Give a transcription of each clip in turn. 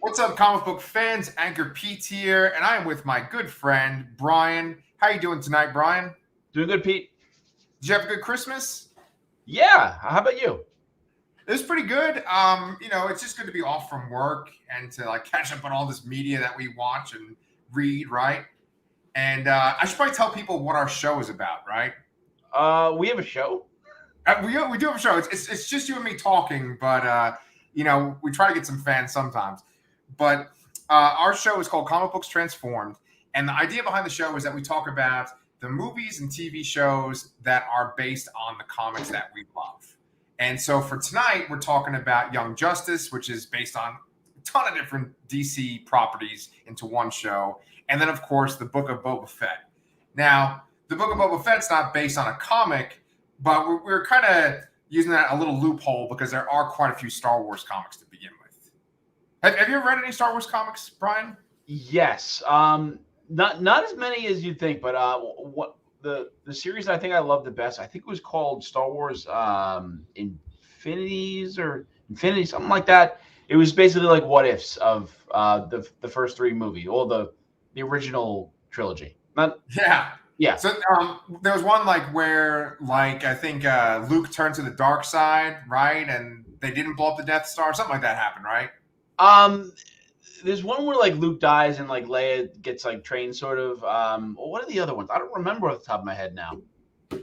What's up, comic book fans? ANCHORPETE here, and I am with my good friend Brian. How you doing tonight, Brian? Doing good, Pete. Did you have a good Christmas? Yeah. How about you? It was pretty good. It's just good to be off from work and to like catch up on all this media that we watch and read, right? And I should probably tell people what our show is about, right? We have a show. We do have a show. It's just you and me talking, but we try to get some fans sometimes. But our show is called Comic Books Transformed, and the idea behind the show is that we talk about the movies and TV shows that are based on the comics that we love. And so for tonight, we're talking about Young Justice, which is based on a ton of different DC properties into one show, and then of course the Book of Boba Fett. Now, the Book of Boba Fett's not based on a comic, but we're kind of using that a little loophole because there are quite a few Star Wars comics to begin with. Have you ever read any Star Wars comics, Brian? Yes. Not as many as you'd think, but what the series I think I love the best, I think it was called Star Wars Infinity, something like that. It was basically like what ifs of the first three movies, or the original trilogy. Yeah. So there was one like where I think Luke turned to the dark side, right? And they didn't blow up the Death Star. Something like that happened, right? There's one where like Luke dies and like Leia gets like trained sort of. What are the other ones? I don't remember off the top of my head now.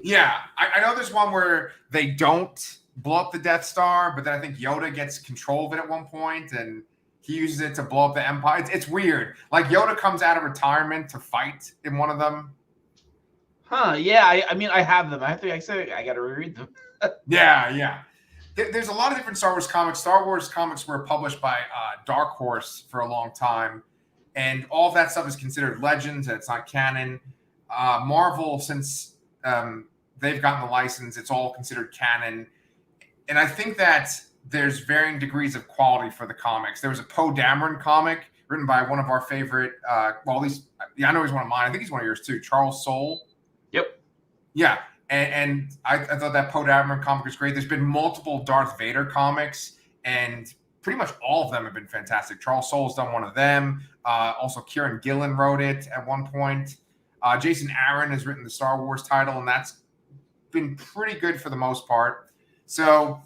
Yeah, I know there's one where they don't blow up the Death Star, but then I think Yoda gets control of it at one point and he uses it to blow up the Empire. It's weird. Like Yoda comes out of retirement to fight in one of them. Huh? Yeah. I mean, I have them. I got to reread them. Yeah. There's a lot of different Star Wars comics. Star Wars comics were published by Dark Horse for a long time, and all of that stuff is considered legends, and it's not canon. Marvel, since they've gotten the license, it's all considered canon. And I think that there's varying degrees of quality for the comics. There was a Poe Dameron comic written by one of our favorite, I know he's one of mine. I think he's one of yours too, Charles Soule. Yep. Yeah. And I thought that Poe Dameron comic was great. There's been multiple Darth Vader comics, and pretty much all of them have been fantastic. Charles Soule's done one of them. Also, Kieran Gillen wrote it at one point. Jason Aaron has written the Star Wars title, and that's been pretty good for the most part. So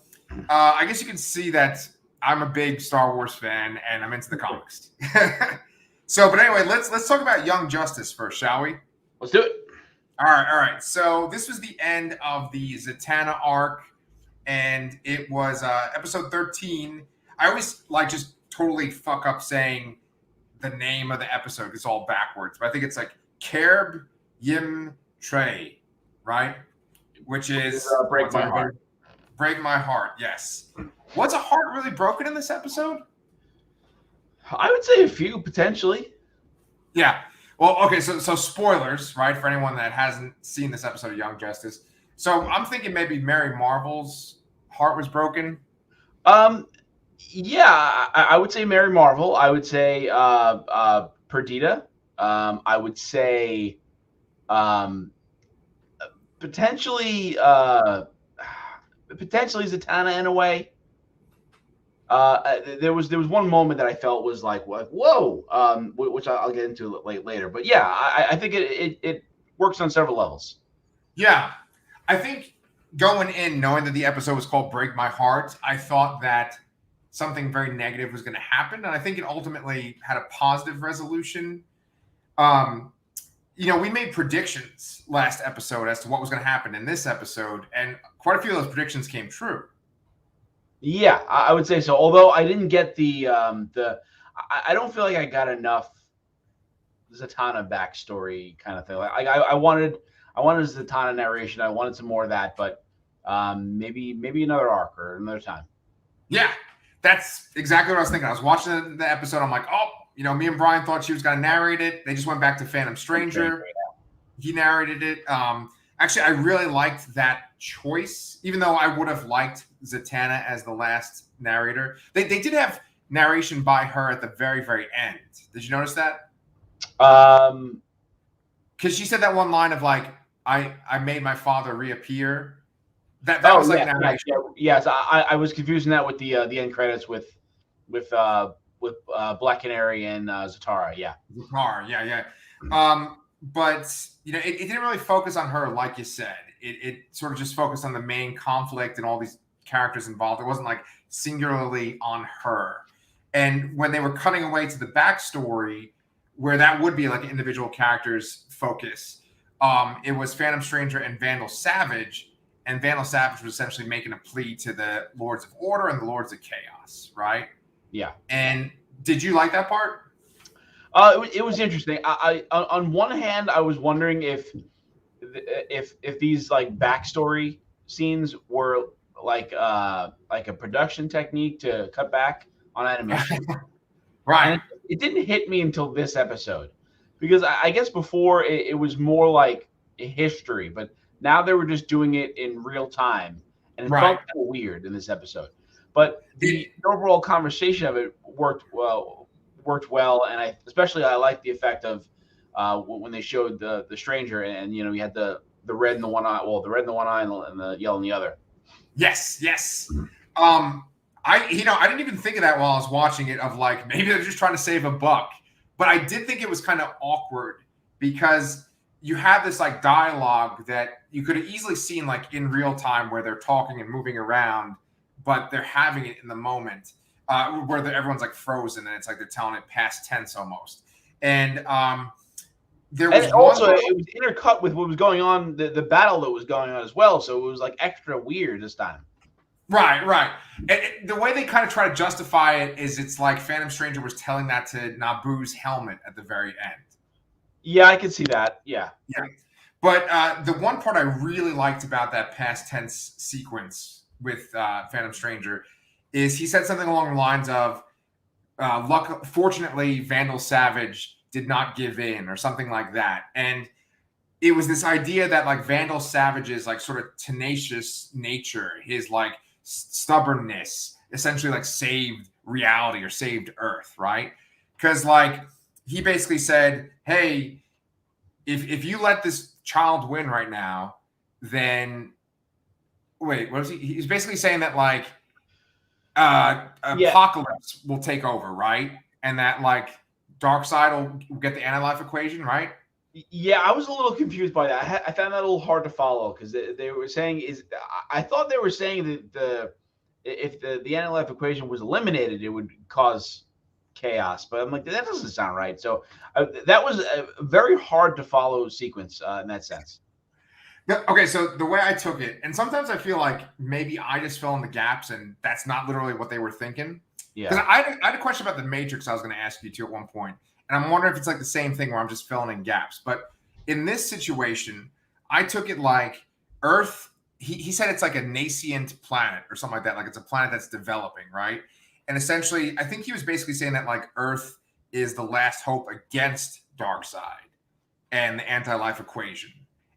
I guess you can see that I'm a big Star Wars fan, and I'm into the comics. But anyway, let's talk about Young Justice first, shall we? Let's do it. All right. So this was the end of the Zatanna Arc, and it was episode 13. I always just totally fuck up saying the name of the episode. It's all backwards, but I think it's like Kaerb Yim Traeh, right? Which is Break My Heart. Break My Heart, yes. Was a heart really broken in this episode? I would say a few, potentially. Yeah. Well, okay, so spoilers, right, for anyone that hasn't seen this episode of Young Justice. So I'm thinking maybe Mary Marvel's heart was broken. Yeah, I would say Mary Marvel. I would say Perdita. I would say potentially Zatanna in a way. There was one moment that I felt was like whoa, which I'll get into later. But yeah, I think it works on several levels. Yeah, I think going in knowing that the episode was called "Break My Heart," I thought that something very negative was going to happen, and I think it ultimately had a positive resolution. We made predictions last episode as to what was going to happen in this episode, and quite a few of those predictions came true. Yeah, I would say so. Although I didn't get I don't feel like I got enough Zatanna backstory kind of thing. Like I wanted Zatanna narration. I wanted some more of that, but maybe another arc or another time. Yeah, that's exactly what I was thinking. I was watching the episode. I'm like, me and Brian thought she was going to narrate it. They just went back to Phantom Stranger. He narrated it. Actually, I really liked that choice, even though I would have liked Zatanna as the last narrator. They did have narration by her at the very, very end. Did you notice that? Because she said that one line of like, I made my father reappear. That was like narration. Yes, I was confusing that with the end credits with Black Canary and Zatara. Yeah. Zatanna, yeah. But it didn't really focus on her, like you said. It sort of just focused on the main conflict and all these characters involved. It wasn't like singularly on her. And when they were cutting away to the backstory, where that would be like an individual character's focus, it was Phantom Stranger and Vandal Savage. And Vandal Savage was essentially making a plea to the Lords of Order and the Lords of Chaos, right? Yeah. And did you like that part? It was interesting. I on one hand, I was wondering if these like backstory scenes were like a production technique to cut back on animation. Right. And it didn't hit me until this episode, because I guess before it was more like a history, but now they were just doing it in real time, and it felt kind of weird in this episode. But the overall conversation of it worked well, and I especially liked the effect of when they showed the stranger, and you had the red in the one eye, the red in the one eye and the yellow in the other. Yes. I didn't even think of that while I was watching it, of like maybe they're just trying to save a buck, but I did think it was kind of awkward because you have this like dialogue that you could have easily seen like in real time where they're talking and moving around, but they're having it in the moment where everyone's like frozen and it's like they're telling it past tense almost. And there was it was intercut with what was going on, the battle that was going on as well. So it was like extra weird this time. Right. And the way they kind of try to justify it is it's like Phantom Stranger was telling that to Naboo's helmet at the very end. Yeah, I can see that. Yeah. But the one part I really liked about that past tense sequence with Phantom Stranger is he said something along the lines of, fortunately, Vandal Savage did not give in, or something like that. And it was this idea that like Vandal Savage's like sort of tenacious nature, his like stubbornness, essentially like saved reality or saved Earth, right? Because like he basically said, hey, if you let this child win right now, then wait, what was he? He's basically saying that like Apocalypse will take over, right? And that like Darkseid will get the anti-life equation, right? Yeah, I was a little confused by that. I found that a little hard to follow, because they were saying I thought they were saying that if the anti-life equation was eliminated, it would cause chaos. But I'm like, that doesn't sound right. So that was a very hard to follow sequence in that sense. Okay, so the way I took it, and sometimes I feel like maybe I just fill in the gaps, and that's not literally what they were thinking. Yeah. Because I had a question about the Matrix I was going to ask you too at one point. And I'm wondering if it's like the same thing where I'm just filling in gaps. But in this situation, I took it like Earth, he said it's like a nascent planet or something like that. Like it's a planet that's developing, right? And essentially, I think he was basically saying that like Earth is the last hope against Darkseid and the anti-life equation.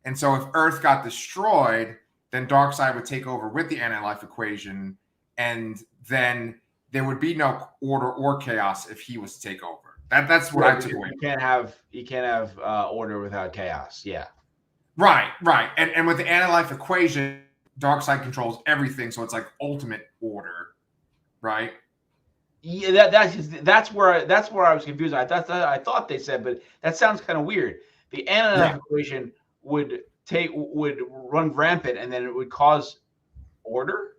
And so if Earth got destroyed, then Darkseid would take over with the anti-life equation. And then there would be no order or chaos if he was to take over. That's what I took away. You can't have order without chaos. Yeah. Right. And with the anti-life equation, Darkseid controls everything, so it's like ultimate order, right? Yeah, that's where I was confused. I thought they said, but that sounds kind of weird. The anti-life equation would run rampant, and then it would cause order.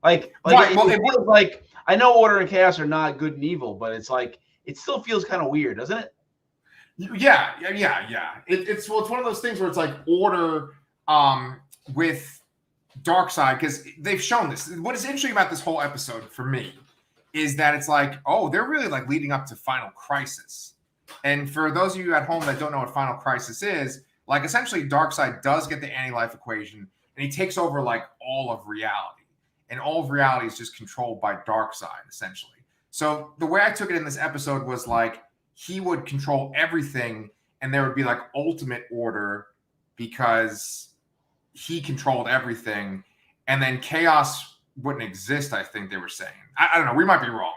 Like I know order and chaos are not good and evil, but it's like it still feels kind of weird, doesn't it? Yeah. It's one of those things where it's like order with Darkseid, because they've shown this. What is interesting about this whole episode for me is that it's like, oh, they're really like leading up to Final Crisis. And for those of you at home that don't know what Final Crisis is, like essentially Darkseid does get the anti-life equation and he takes over like all of reality. And all of reality is just controlled by Darkseid, essentially. So the way I took it in this episode was like he would control everything and there would be like ultimate order because he controlled everything. And then chaos wouldn't exist, I think they were saying. I don't know. We might be wrong,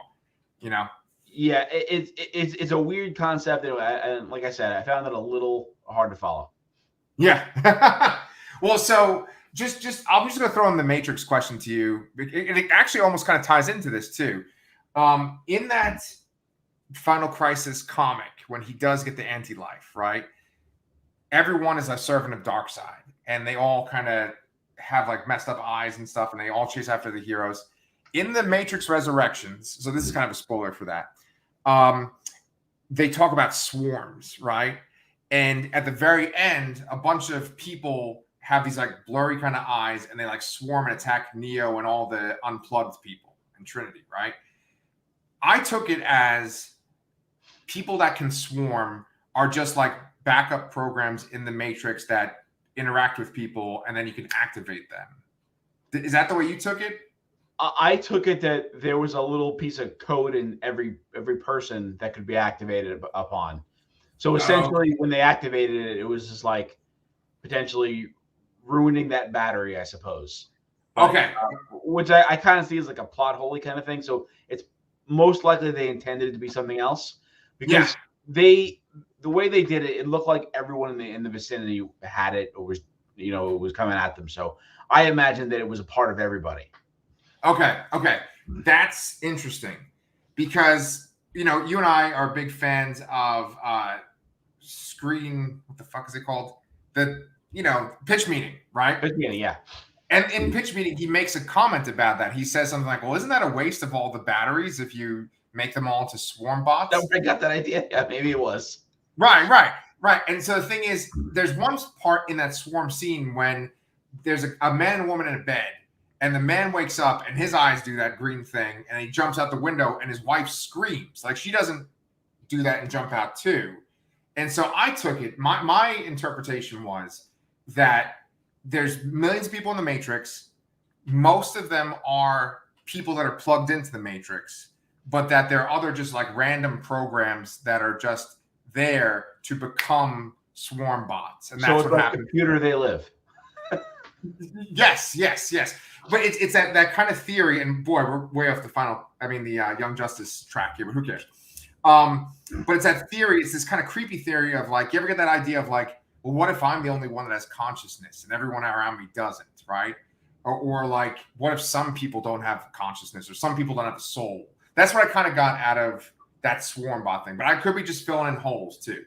you know? Yeah, it's a weird concept. And like I said, I found it a little hard to follow. Yeah. Well, so I'm just going to throw in the Matrix question to you. It actually almost kind of ties into this too. In that Final Crisis comic, when he does get the anti-life, right? Everyone is a servant of Darkseid, and they all kind of have like messed up eyes and stuff, and they all chase after the heroes. In the Matrix Resurrections, so this is kind of a spoiler for that. They talk about swarms, right? And at the very end, a bunch of people have these like blurry kind of eyes, and they like swarm and attack Neo and all the unplugged people and Trinity, right? I took it as people that can swarm are just like backup programs in the Matrix that interact with people, and then you can activate them. Is that the way you took it? I took it that there was a little piece of code in every person that could be activated upon. So essentially, when they activated it, it was just like potentially ruining that battery, I suppose. But, okay. Which I kind of see as like a plot hole kind of thing. So it's most likely they intended it to be something else, because the way they did it, it looked like everyone in the vicinity had it, or was, it was coming at them. So I imagine that it was a part of everybody. Okay. That's interesting, because, you and I are big fans of screen, what the fuck is it called? Pitch meeting, right? Pitch meeting, yeah. And in pitch meeting, he makes a comment about that. He says something like, well, isn't that a waste of all the batteries if you make them all into swarm bots? I got that idea. Yeah, maybe it was. Right. And so the thing is, there's one part in that swarm scene when there's a man and a woman in a bed, and the man wakes up and his eyes do that green thing, and he jumps out the window, and his wife screams. Like, she doesn't do that and jump out too. And so I took it, my interpretation was that there's millions of people in the Matrix. Most of them are people that are plugged into the Matrix, but that there are other just like random programs that are just there to become swarm bots. And that's what happened. Computer they live. Yes. But it's that kind of theory, and boy, we're way off the Young Justice track here, but who cares? But it's that theory, it's this kind of creepy theory of like, you ever get that idea of like, well, what if I'm the only one that has consciousness and everyone around me doesn't, right? Or like, what if some people don't have consciousness, or some people don't have a soul? That's what I kind of got out of that swarm bot thing. But I could be just filling in holes too.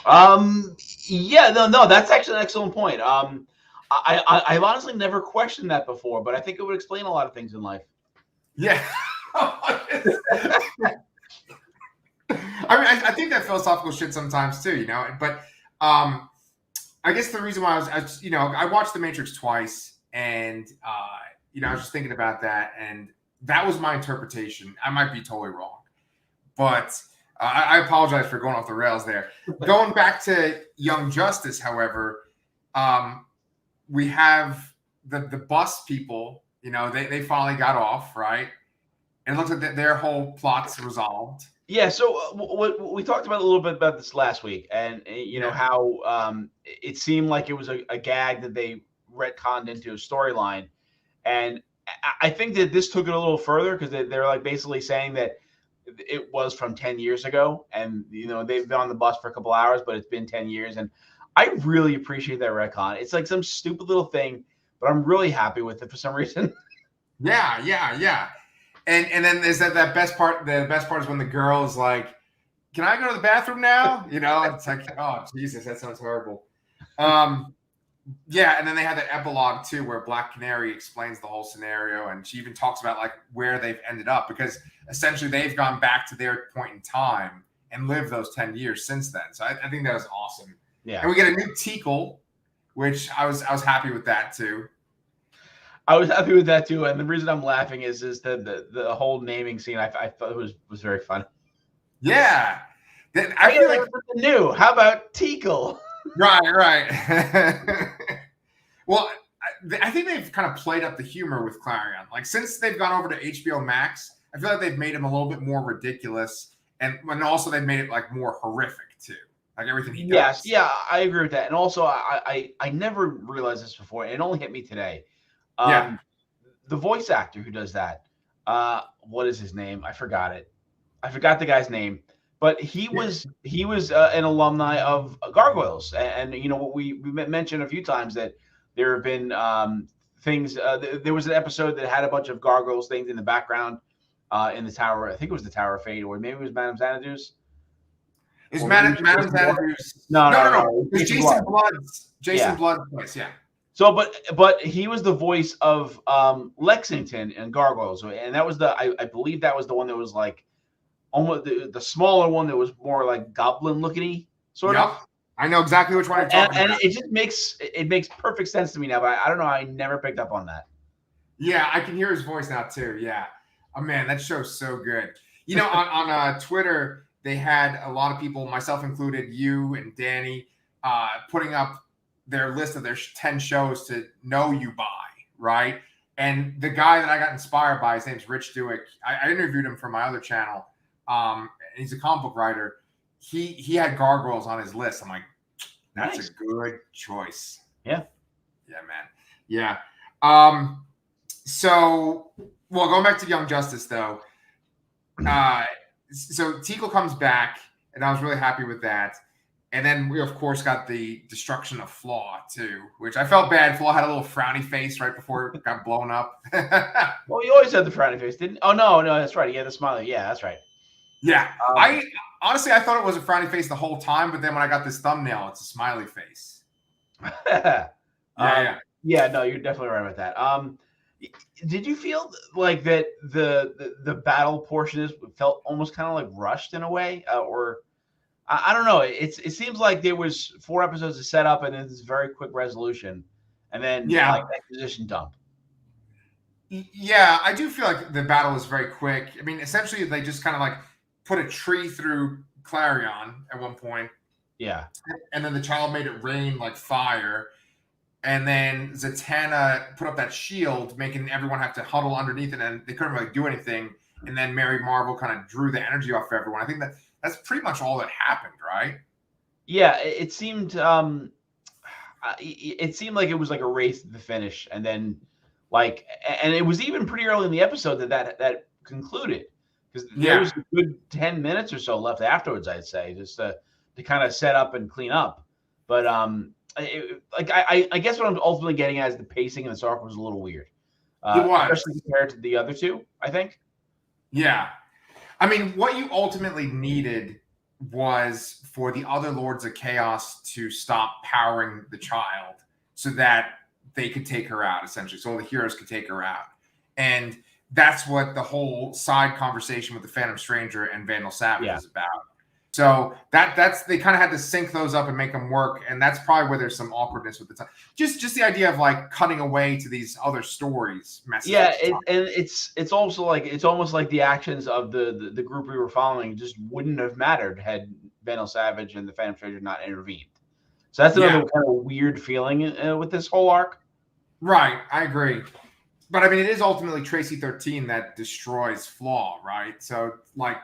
Yeah, no, that's actually an excellent point. I've honestly never questioned that before, but I think it would explain a lot of things in life. Yeah. I think that philosophical shit sometimes too, but I guess the reason why I watched The Matrix twice, and I was just thinking about that, and that was my interpretation. I might be totally wrong, but I apologize for going off the rails there. Going back to Young Justice, however, we have the bus people. They finally got off, right? And it looks like their whole plot's resolved. Yeah, so we talked about a little bit about this last week, and how it seemed like it was a gag that they retconned into a storyline, and I think that this took it a little further, because they're like basically saying that it was from 10 years ago, and they've been on the bus for a couple hours, but it's been 10 years, and I really appreciate that retcon. It's like some stupid little thing, but I'm really happy with it for some reason. Yeah. And then there's that best part. The best part is when the girl is like, "Can I go to the bathroom now?" It's like, oh Jesus, that sounds horrible. Yeah, and then they have that epilogue too, where Black Canary explains the whole scenario, and she even talks about like where they've ended up, because essentially they've gone back to their point in time and lived those 10 years since then. So I think that was awesome. Yeah, and we get a new Tinkle, which I was happy with that too. I was happy with that too, and the reason I'm laughing is the whole naming scene. I thought it was very fun. Yeah, I feel like something new. How about Tinkle? Right. Well, I think they've kind of played up the humor with Clarion. Like, since they've gone over to HBO Max, I feel like they've made him a little bit more ridiculous, and also they've made it like more horrific too. Like everything he does. Yes, yeah, I agree with that. And also, I never realized this before. It only hit me today. The voice actor who does that, what is his name? I forgot it. I forgot the guy's name, but he was an alumni of Gargoyles, and we mentioned a few times that there have been things. There was an episode that had a bunch of Gargoyles things in the background. in the Tower. I think it was the Tower of Fate, or maybe it was Madame Xanadu's. Is Or Madame maybe it was Jason Blood. Xanadu's? No. It was Jason Jason Blood. Blood's. Jason Yeah. Blood's voice, yeah. So, but he was the voice of Lexington in Gargoyles, and that was I believe that was the one that was like almost the smaller one that was more like goblin looking sort of. I know exactly which one you're talking about. And it just makes perfect sense to me now, but I don't know. I never picked up on that. Yeah, I can hear his voice now too. Yeah. Oh man, that show's so good. You know, on Twitter, they had a lot of people, myself included, you and Danny, putting up their list of their 10 shows to know you by, right? And the guy that I got inspired by, his name's Rich Dewick. I interviewed him for my other channel. And he's a comic book writer. He had Gargoyles on his list. I'm like, that's Nice. a good choice. Yeah. Yeah, man. Yeah. So, well, going back to Young Justice, though. So Tinkle comes back, and I was really happy with that. And then we, of course, got the Destruction of Flaw, too, which I felt bad. Flaw had a little frowny face right before it got blown up. Well, you always had the frowny face, didn't? Oh, no, that's right. He had the smiley. Yeah, that's right. Yeah. I honestly thought it was a frowny face the whole time, but then when I got this thumbnail, it's a smiley face. Yeah, no, you're definitely right about that. Did you feel like that the battle portion felt almost kind of like rushed in a way, or I don't know? It seems like there was 4 episodes to set up and then this very quick resolution, and then like exposition dump. Yeah, I do feel like the battle was very quick. I mean, essentially, they just kind of like put a tree through Clarion at one point. Yeah, and then the child made it rain like fire. And then Zatanna put up that shield, making everyone have to huddle underneath it, and they couldn't really do anything. And then Mary Marvel kind of drew the energy off everyone. I think that's pretty much all that happened, right? Yeah, it seemed it seemed like it was like a race to the finish, and then and it was even pretty early in the episode that concluded, because there was a good 10 minutes or so left afterwards, I'd say, just to kind of set up and clean up. But I guess what I'm ultimately getting at is the pacing in this arc was a little weird, especially compared to the other two, I think. Yeah. I mean, what you ultimately needed was for the other Lords of Chaos to stop powering the child so that they could take her out, essentially. So all the heroes could take her out. And that's what the whole side conversation with the Phantom Stranger and Vandal Savage is about. So that's they kind of had to sync those up and make them work, and that's probably where there's some awkwardness with the time. Just the idea of like cutting away to these other stories. Yeah, and it's also like it's almost like the actions of the group we were following just wouldn't have mattered had Vandal Savage and the Phantom Stranger not intervened. So that's another kind of weird feeling with this whole arc. Right, I agree. But I mean, it is ultimately Tracy 13 that destroys Flaw, right? So like.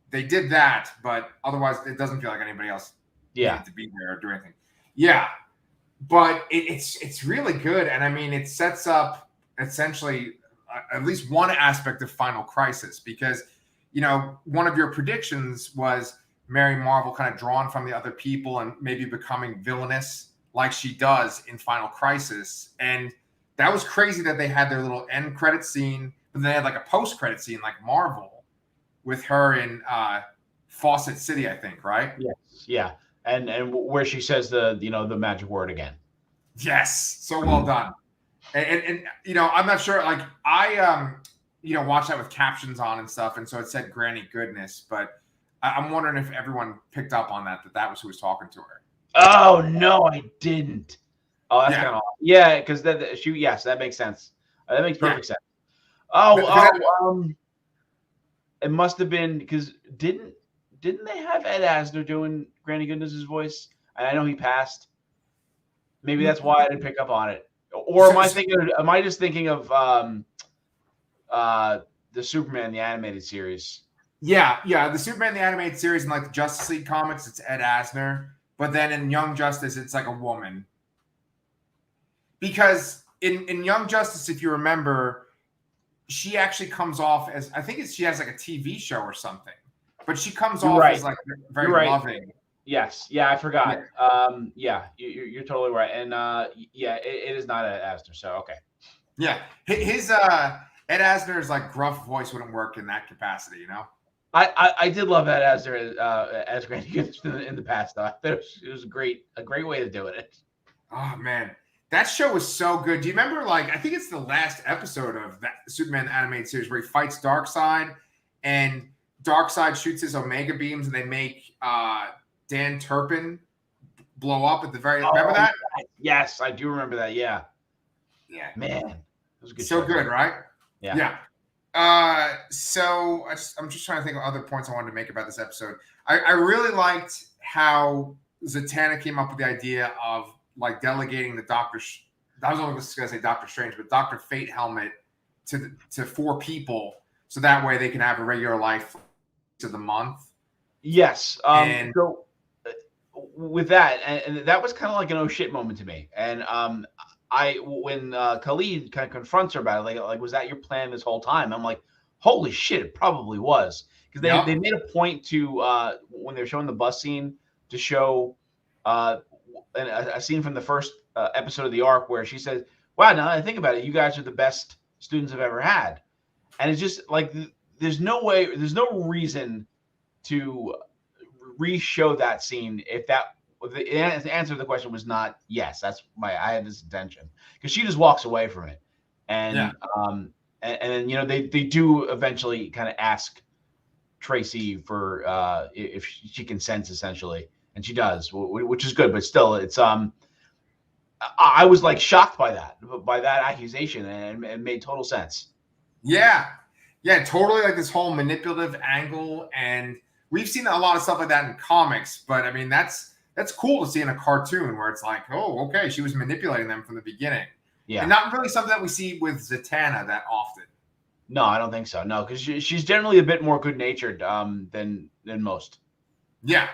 They did that, but otherwise it doesn't feel like anybody else needed to be there or do anything. Yeah, but it's really good, and I mean it sets up essentially at least one aspect of Final Crisis, because one of your predictions was Mary Marvel kind of drawn from the other people and maybe becoming villainous like she does in Final Crisis, and that was crazy that they had their little end credit scene, but then they had like a post credit scene like Marvel. With her in Fawcett City, I think, right? Yes, yeah, and where she says the magic word again. Yes, so well done. And I'm not sure. Like I watched that with captions on and stuff, and so it said "Granny Goodness," but I'm wondering if everyone picked up on that was who was talking to her. Oh no, I didn't. Oh, that's kind of because yes, that makes sense. That makes perfect sense. It must have been because didn't they have Ed Asner doing Granny Goodness's voice? And I know he passed. Maybe that's why I didn't pick up on it. Or am I just thinking of the Superman the animated series? Yeah, the Superman the animated series in like the Justice League comics, it's Ed Asner, but then in Young Justice, it's like a woman. Because in Young Justice, if you remember. She actually comes off as she has like a TV show or something, but she comes off as like very loving. Yes, I forgot. Yeah, you're totally right, and it is not an Astor. So okay. Yeah, his Ed Asner's like gruff voice wouldn't work in that capacity, you know. I did love that as Granny Goodness in the past. Though. I thought it was a great way to do it. Oh man, that show was so good. Do you remember? Like, I think it's the last episode of that Superman animated series where he fights Darkseid, and Darkseid shoots his Omega beams, and they make Dan Turpin blow up at the very. Remember that? Yes, I do remember that. Yeah. Yeah. Man, it was a good. So show. good, right? Yeah. Yeah. So I'm just trying to think of other points I wanted to make about this episode. I really liked how Zatanna came up with the idea of like delegating the Doctor. I was only going to say Doctor Strange, but Dr. Fate helmet to 4 people, so that way they can have a regular life to the month. Yes. So with that, and that was kind of like an oh shit moment to me. And when Khalid kind of confronts her about it, like was that your plan this whole time? I'm like, holy shit, it probably was, because they made a point to when they were showing the bus scene to show a scene from the first episode of the arc where she says, "Wow, now that I think about it, you guys are the best students I've ever had," and it's just like there's no reason to re-show that scene if that. The answer to the question was not yes. I had this intention, because she just walks away from it, and then they do eventually kind of ask Tracy for if she consents essentially, and she does, which is good, but still it's I was like shocked by that accusation, and it made total sense. Yeah, totally, like this whole manipulative angle, and we've seen a lot of stuff like that in comics, but I mean that's cool to see in a cartoon where it's like, oh, okay, she was manipulating them from the beginning. Yeah. And not really something that we see with Zatanna that often. No, I don't think so. No, because she's generally a bit more good-natured than most. Yeah.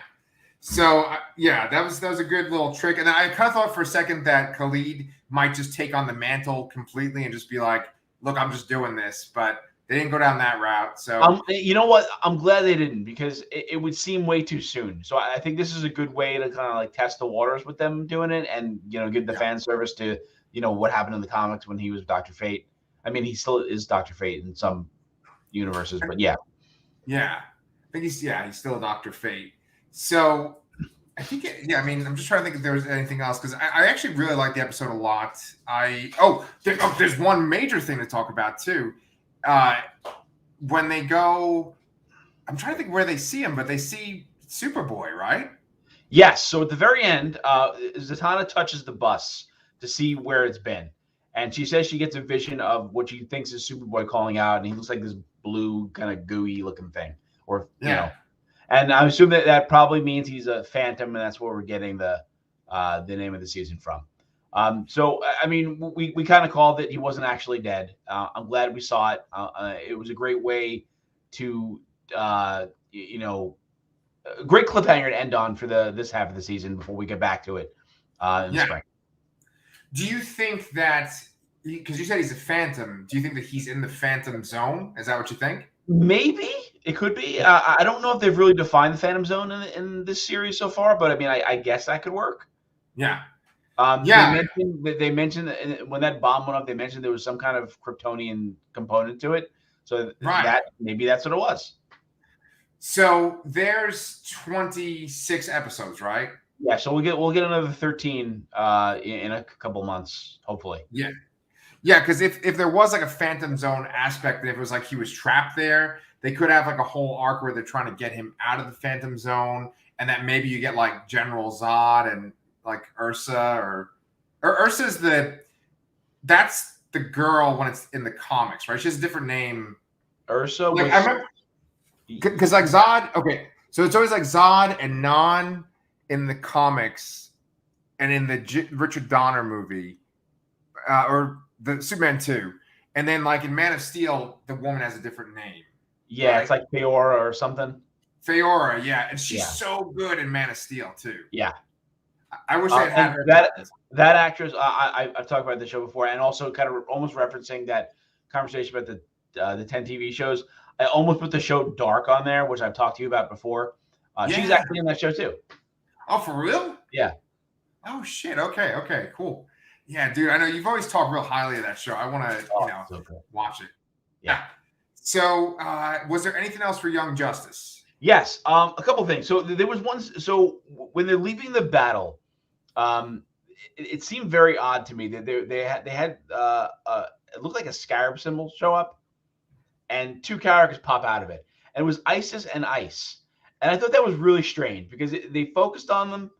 So, that was a good little trick. And I kind of thought for a second that Khalid might just take on the mantle completely and just be like, look, I'm just doing this. But they didn't go down that route. So you know what? I'm glad they didn't, because it would seem way too soon. So I think this is a good way to kind of like test the waters with them doing it, and give the fan service to what happened in the comics when he was Dr. Fate. I mean, he still is Dr. Fate in some universes, but yeah. Yeah, I think he's still Dr. Fate. So I think I mean, I'm just trying to think if there was anything else, because I actually really like the episode a lot. There's one major thing to talk about too. When they go, I'm trying to think where they see him, but they see Superboy, right? Yes. So at the very end, Zatanna touches the bus to see where it's been, and she says she gets a vision of what she thinks is Superboy calling out, and he looks like this blue kind of gooey looking thing, and I assume that probably means he's a phantom, and that's where we're getting the name of the season from. So, I mean, we kind of called it. He wasn't actually dead. I'm glad we saw it. It was a great way to, a great cliffhanger to end on for this half of the season before we get back to it in the spring. Do you think that, because you said he's a phantom, do you think that he's in the phantom zone? Is that what you think? Maybe. It could be. I don't know if they've really defined the phantom zone in this series so far, but I mean, I guess that could work. Yeah. They mentioned that when that bomb went up, they mentioned there was some kind of Kryptonian component to it. So maybe that's what it was. So there's 26 episodes, right? Yeah. So we'll get another 13 in a couple months, hopefully. Yeah. Yeah, because if there was like a Phantom Zone aspect, if it was like he was trapped there, they could have like a whole arc where they're trying to get him out of the Phantom Zone, and that maybe you get like General Zod and like Ursa, or Ursa's that's the girl when it's in the comics, right? She has a different name. Ursa, like, I remember, because like Zod. Okay, so it's always like Zod and Non in the comics, and in the Richard Donner movie, or the Superman 2, and then like in Man of Steel, the woman has a different name. Yeah, right? It's like Feora or something. Feora, yeah, and she's so good in Man of Steel too. Yeah. I wish I had her. That actress, I've talked about the show before, and also kind of almost referencing that conversation about the 10 TV shows. I almost put the show Dark on there, which I've talked to you about before. She's actually in that show too. Oh, for real? Yeah. Oh shit. Okay. Cool. Yeah, dude. I know you've always talked real highly of that show. I want to, watch it. Yeah. So, was there anything else for Young Justice? Yes. A couple things. So there was one. So when they're leaving the battle, it seemed very odd to me that they had it looked like a scarab symbol show up, and two characters pop out of it, and it was Isis and Ice, and I thought that was really strange because they focused on them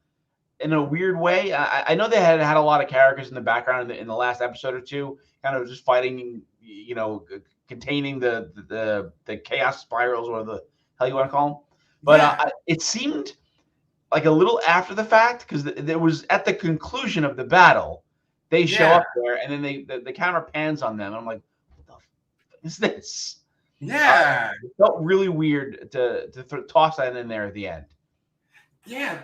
in a weird way. I know they had a lot of characters in the background in the last episode or two, kind of just fighting, containing the chaos spirals, or the hell you want to call them. But it seemed like a little after the fact, because there was at the conclusion of the battle, they show up there, and then the camera pans on them. And I'm like, what the fuck is this? Yeah. It felt really weird to toss that in there at the end. Yeah,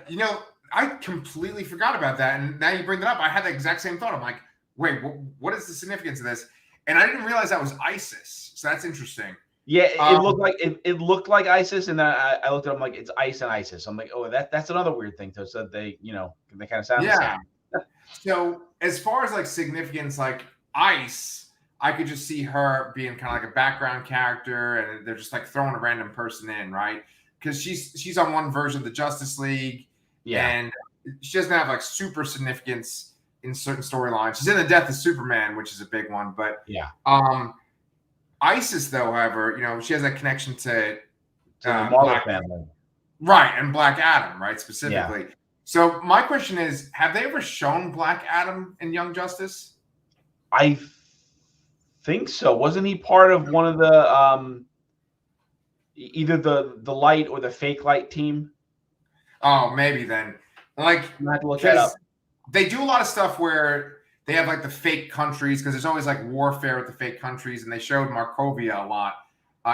I completely forgot about that, and now you bring it up. I had the exact same thought. I'm like, wait, what is the significance of this? And I didn't realize that was Isis. So that's interesting. Yeah, it looked like it looked like Isis, and then I looked at them like it's Ice and Isis. I'm like, oh, that's another weird thing. So they they kind of sound the same. So as far as like significance, like Ice, I could just see her being kind of like a background character, and they're just like throwing a random person in, right? Because she's on one version of the Justice League, and she doesn't have like super significance in certain storylines. She's in the Death of Superman, which is a big one, but Isis, though, however, she has that connection to the Marvel family, right, and Black Adam, right, specifically. Yeah. So my question is, have they ever shown Black Adam in Young Justice? I think so. Wasn't he part of one of the either the light or the fake light team? Oh, maybe then. Like, I have to look that up. They do a lot of stuff where they have like the fake countries, because there's always like warfare with the fake countries, and they showed Markovia a lot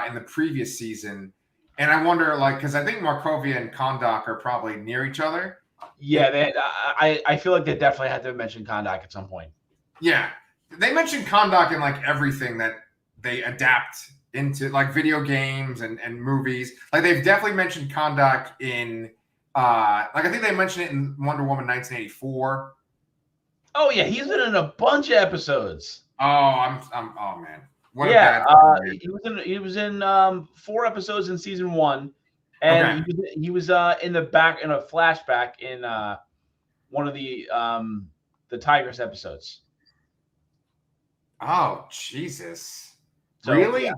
in the previous season. And I wonder, like, because I think Markovia and Kondak are probably near each other. Yeah, I feel like they definitely had to mention Kondak at some point. Yeah, they mentioned Kondak in like everything that they adapt into, like video games and movies. Like they've definitely mentioned Kondak in like I think they mentioned it in Wonder Woman 1984. Oh yeah, he's been in a bunch of episodes. Oh, I'm oh man. What he was in 4 episodes in season 1, and he was in the back in a flashback in one of the Tigress episodes. Oh Jesus! So, really,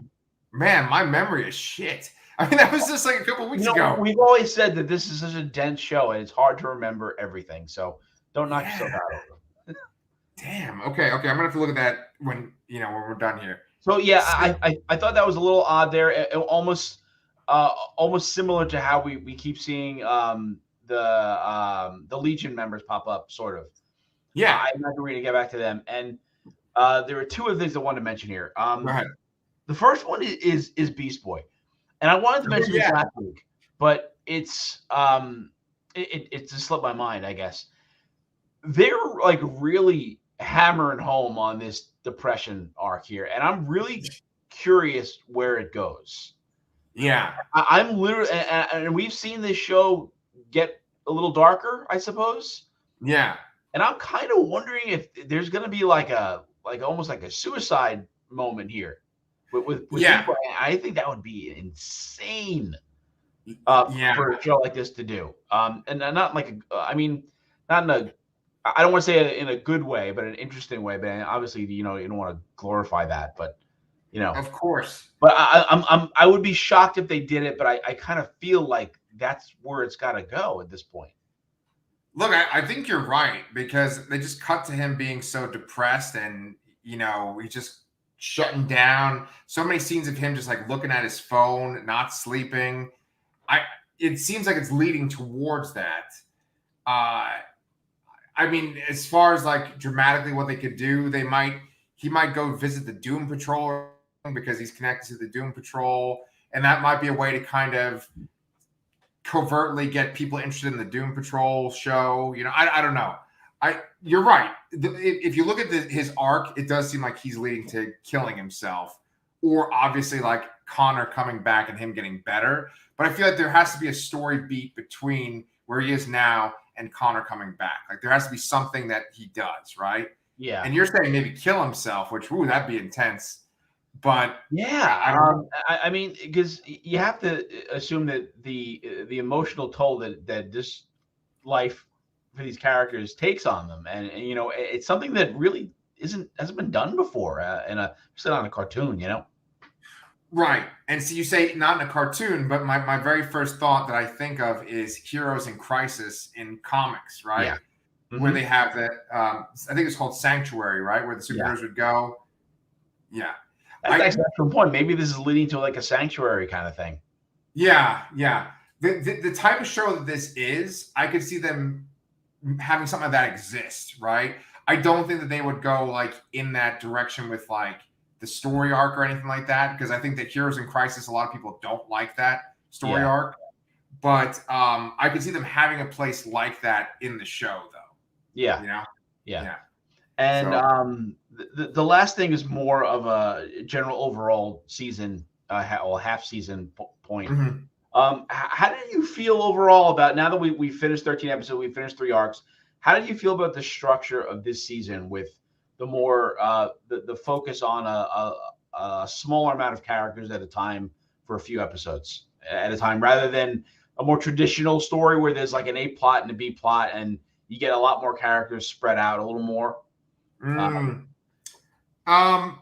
man, my memory is shit. I mean, that was just like a couple weeks ago. We've always said that this is such a dense show, and it's hard to remember everything. So don't knock yourself out over it. Damn. Okay. I'm gonna have to look at that when we're done here. So I thought that was a little odd there. It almost similar to how we keep seeing the Legion members pop up, sort of. Yeah. I'm not going to get back to them. And there are 2 other things I wanted to mention here. Go ahead. The first one is Beast Boy, and I wanted to mention this last week, but it's it just slipped my mind, I guess. They're like really hammering home on this depression arc here, and I'm really curious where it goes. Yeah, I'm literally, and we've seen this show get a little darker, I suppose. Yeah, and I'm kind of wondering if there's going to be like almost like a suicide moment here with people. I think that would be insane for a show like this to do. And not like not in a, I don't want to say it in a good way, but an interesting way. But obviously, you don't want to glorify that, but of course. But I would be shocked if they did it. But I kind of feel like that's where it's got to go at this point. Look, I think you're right, because they just cut to him being so depressed, and he's just shutting down. So many scenes of him just like looking at his phone, not sleeping. It seems like it's leading towards that. I mean, as far as like dramatically what they could do, he might go visit the Doom Patrol because he's connected to the Doom Patrol, and that might be a way to kind of covertly get people interested in the Doom Patrol show. I don't know. You're right. If you look at his arc, it does seem like he's leading to killing himself, or obviously like Connor coming back and him getting better. But I feel like there has to be a story beat between where he is now and Connor coming back. Like there has to be something that he does, right? Yeah. And you're saying maybe kill himself, which that'd be intense. But Yeah, I don't know. I mean, because you have to assume that the emotional toll that this life for these characters takes on them, and you know, it's something that really hasn't been done before, in a sit on a cartoon, you know. Right. And so you say not in a cartoon, but my very first thought that I think of is Heroes in Crisis in comics, right? Yeah. Where Hmm. they have that, I think it's called Sanctuary, right? Where the Yeah. superheroes would go. Yeah. That's I actually an excellent point. Maybe this is leading to like a sanctuary kind of thing. Yeah, yeah. The type of show that this is, I could see them having something like that exist, right? I don't think that they would go like in that direction with like the story arc or anything like that, because I think that Heroes in Crisis, a lot of people don't like that story Yeah. arc. But I could see them having a place like that in the show, though. Yeah. You know? Yeah. Yeah. And So. the last thing is more of a general overall season, half season point. Mhm. How did you feel overall about, now that we finished 13 episodes, we finished 3 arcs? How did you feel about the structure of this season with the more the focus on a smaller amount of characters at a time for a few episodes at a time, rather than a more traditional story where there's like an A plot and a B plot, and you get a lot more characters spread out a little more? Uh, Mm. Um,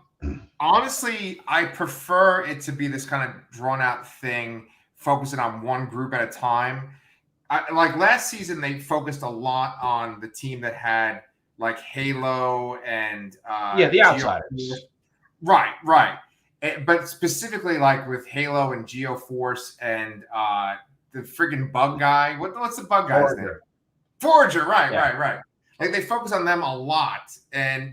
Honestly, I prefer it to be this kind of drawn out thing, focusing on one group at a time. Like last season, they focused a lot on the team that had like Halo and yeah, the Geo. Outsiders. Right, right. But specifically, like with Halo and Geoforce and the friggin' bug guy. What's the bug guy's name? Order. Forager, right, Yeah, right, right. Like they focus on them a lot,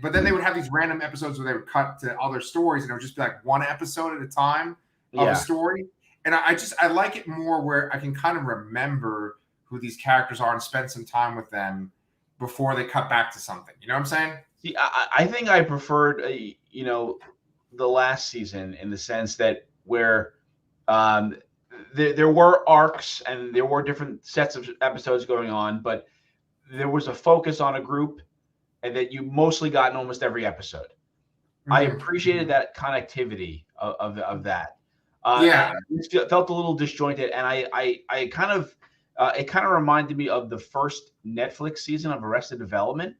but then they would have these random episodes where they would cut to other stories, and it would just be like one episode at a time of a yeah, story. And I like it more where I can kind of remember who these characters are and spend some time with them before they cut back to something. You know what I'm saying? see, I think I preferred, you know, the last season, in the sense that where um, there were arcs and there were different sets of episodes going on, but there was a focus on a group, and that you mostly got in almost every episode. I appreciated Mm-hmm. that connectivity of that. And Yeah. it felt a little disjointed, and I kind of it kind of reminded me of the first Netflix season of Arrested Development,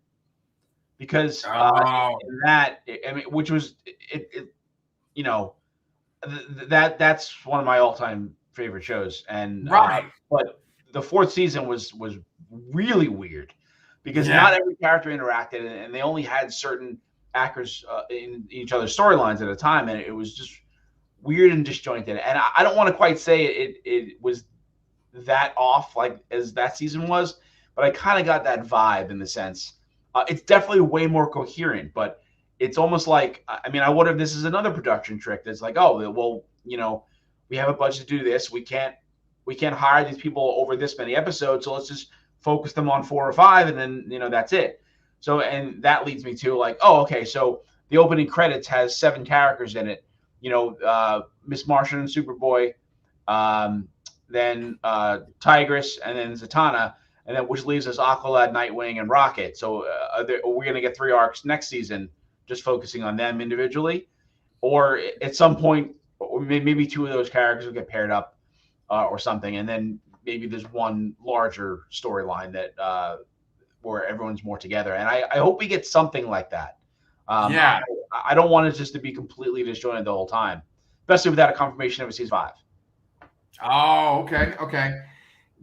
because Oh, in that, I mean, which was you know, that's one of my all-time favorite shows. And right. but the fourth season was really weird, because not Yeah. every character interacted, and they only had certain actors in each other's storylines at a time, and it was just weird and disjointed. And I don't want to quite say it was that off like as that season was, but I kind of got that vibe, in the sense it's definitely way more coherent, but it's almost like, I mean, I wonder if this is another production trick that's like, oh well, you know, we have a budget to do this, we can't hire these people over this many episodes, so let's just focus them on 4 or 5, and then, you know, that's it. So, and that leads me to like, oh, okay, so the opening credits has 7 characters in it, you know, Miss Martian and Superboy, um, then Tigress, and then Zatanna, and then which leaves us Aqualad, Nightwing, and Rocket. So are we going to get 3 arcs next season, just focusing on them individually, or at some point, or maybe 2 of those characters will get paired up, or something, and then maybe there's one larger storyline that where everyone's more together. And I hope we get something like that. Yeah. I don't want it just to be completely disjointed the whole time, especially without a confirmation of a season 5. Oh, okay. Okay.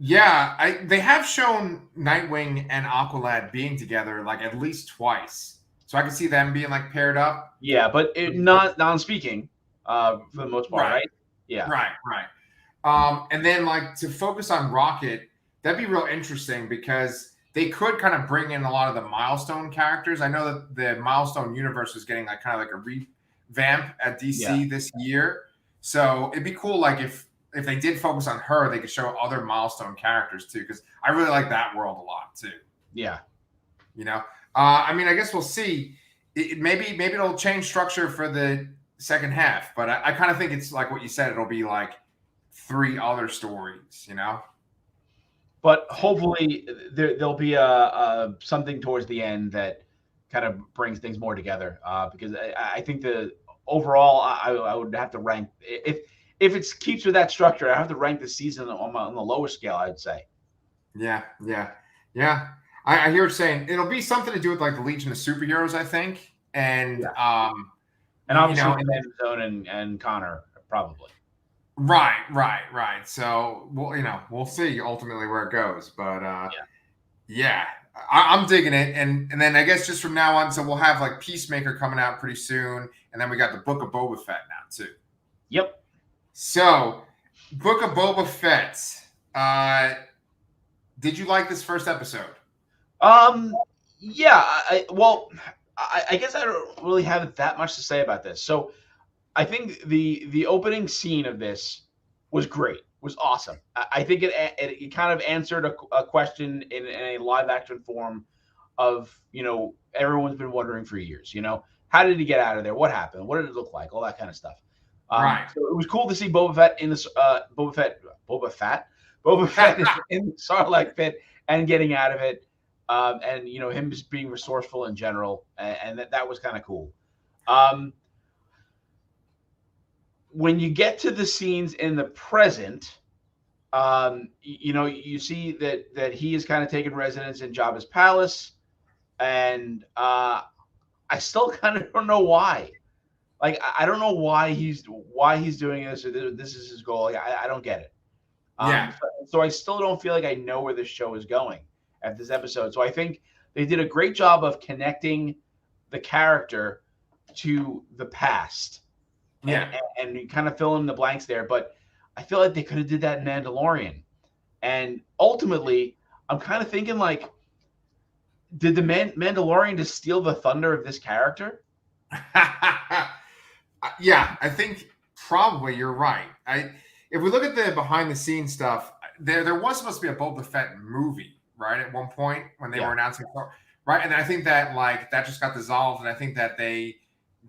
Yeah, they have shown Nightwing and Aqualad being together like at least twice, so I can see them being like paired up. Yeah, but not non-speaking, for the most part, Right, right? Yeah, right, right. And then like to focus on Rocket, that'd be real interesting because they could kind of bring in a lot of the Milestone characters. I know that the Milestone universe is getting like kind of like a revamp at yeah, DC this year, so it'd be cool like if they did focus on her, they could show other Milestone characters too, because I really like that world a lot too. yeah. You know, I mean, I guess we'll see. Maybe it'll change structure for the second half, but I kind of think it's like what you said. It'll be like 3 other stories. You know. But hopefully there'll be a something towards the end that kind of brings things more together, because I think the overall, I would have to rank if it keeps with that structure. I have to rank the season on the lower scale. I'd say. Yeah. I hear it saying it'll be something to do with like the Legion of Superheroes, I think, and And obviously, and Zone and Connor probably. Right. So we'll see ultimately where it goes, but yeah, I'm digging it, and then I guess just from now on, so we'll have like Peacemaker coming out pretty soon, and then we got the Book of Boba Fett now too. Yep. So, Book of Boba Fett. Did you like this first episode? Yeah. I guess I don't really have that much to say about this. So, I think the opening scene of this was great. Was awesome. I think it kind of answered a question in a live action form of, everyone's been wondering for years. How did he get out of there? What happened? What did it look like? All that kind of stuff. Right. So it was cool to see Boba Fett in this Boba Fett in the Sarlacc pit and getting out of it, and him just being resourceful in general, and that was kind of cool. When you get to the scenes in the present, you see that he is kind of taking residence in Jabba's palace, and I still kind of don't know why. Like, I don't know why he's doing this, or this is his goal. Like, I don't get it. Yeah. So I still don't feel like I know where this show is going at this episode. So I think they did a great job of connecting the character to the past. Yeah. And you kind of fill in the blanks there. But I feel like they could have did that in Mandalorian. And ultimately, I'm kind of thinking, like, did the Mandalorian just steal the thunder of this character? Yeah, I think probably you're right. If we look at the behind the scenes stuff, there was supposed to be a Boba Fett movie, right? At one point when they were announcing, right? And I think that that just got dissolved, and I think that they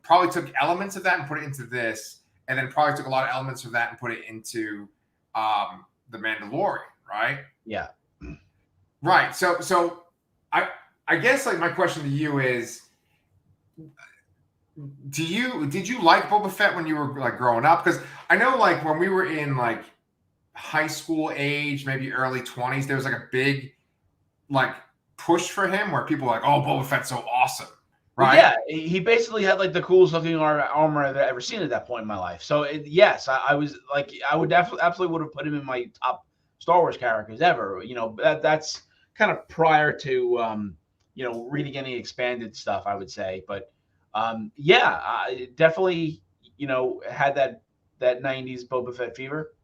probably took elements of that and put it into this, and then probably took a lot of elements of that and put it into the Mandalorian, right? Yeah. Right. So I guess like my question to you is, did you like Boba Fett when you were like growing up? Because I know like when we were in like high school age, maybe early 20s, there was like a big like push for him where people were like, oh, Boba Fett's so awesome. Right? Yeah, he basically had like the coolest looking armor I've ever seen at that point in my life. So yes, I was like, I would absolutely would have put him in my top Star Wars characters ever. That's kind of prior to reading any expanded stuff, I would say. But yeah, I definitely had that 90s Boba Fett fever.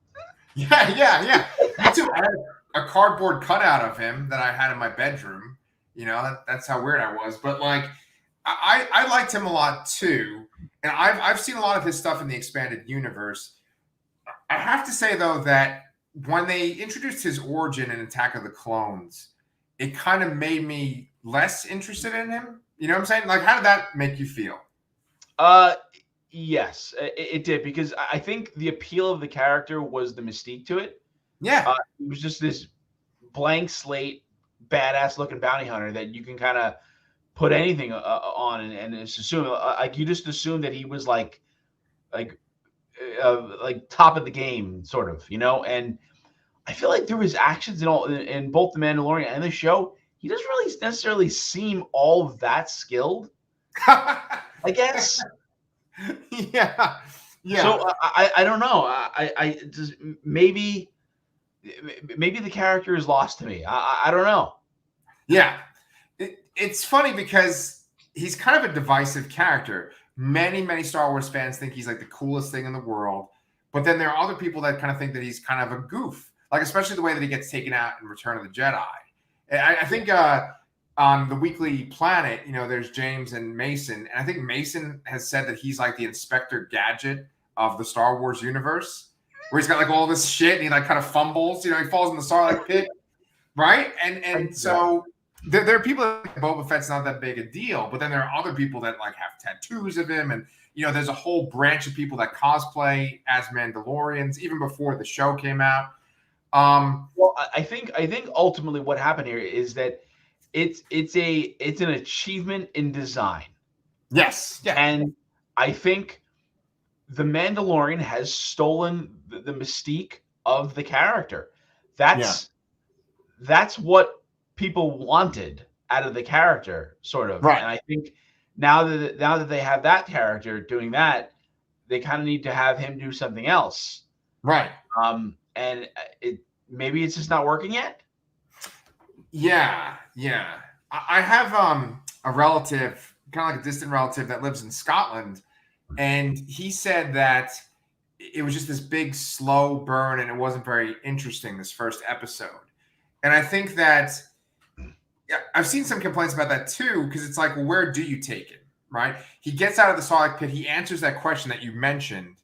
Yeah. Me too. I had a cardboard cutout of him that I had in my bedroom. That's how weird I was. But like, I liked him a lot too, and I've seen a lot of his stuff in the expanded universe. I have to say though that when they introduced his origin in Attack of the Clones, it kind of made me less interested in him. You know what I'm saying? Like, how did that make you feel? Yes, it did, because I think the appeal of the character was the mystique to it. Yeah, it was just this blank slate, badass looking bounty hunter that you can kind of put anything on and just assume, like, you just assume that he was like top of the game, sort of, and I feel like through his actions in both the Mandalorian and the show, he doesn't really necessarily seem all that skilled, I guess. Yeah. So I don't know. I just maybe the character is lost to me. I don't know. Yeah. It's funny because he's kind of a divisive character. Many Star Wars fans think he's like the coolest thing in the world, but then there are other people that kind of think that he's kind of a goof, like especially the way that he gets taken out in Return of the Jedi. I think on the Weekly Planet, there's James and Mason, and I think Mason has said that he's like the Inspector Gadget of the Star Wars universe, where he's got like all this shit and he like kind of fumbles, he falls in the Sarlacc pit, right? And so there are people that think Boba Fett's not that big a deal, but then there are other people that like have tattoos of him, and there's a whole branch of people that cosplay as Mandalorians even before the show came out. Well, I think ultimately what happened here is that it's an achievement in design. Yes. Yeah. And I think the Mandalorian has stolen the mystique of the character. That's what people wanted out of the character, sort of. Right. And I think now that they have that character doing that, they kind of need to have him do something else. Right. And maybe it's just not working yet. Yeah. I have a relative, kind of like a distant relative, that lives in Scotland, and he said that it was just this big slow burn and it wasn't very interesting, this first episode. And I think that I've seen some complaints about that too, because it's like, well, where do you take it, right? He gets out of the Sarlacc pit, he answers that question that you mentioned,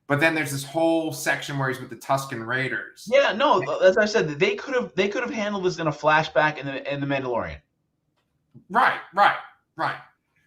but then there's this whole section where he's with the Tusken Raiders. Yeah, no, as I said, they could have handled this in a flashback in the Mandalorian. Right.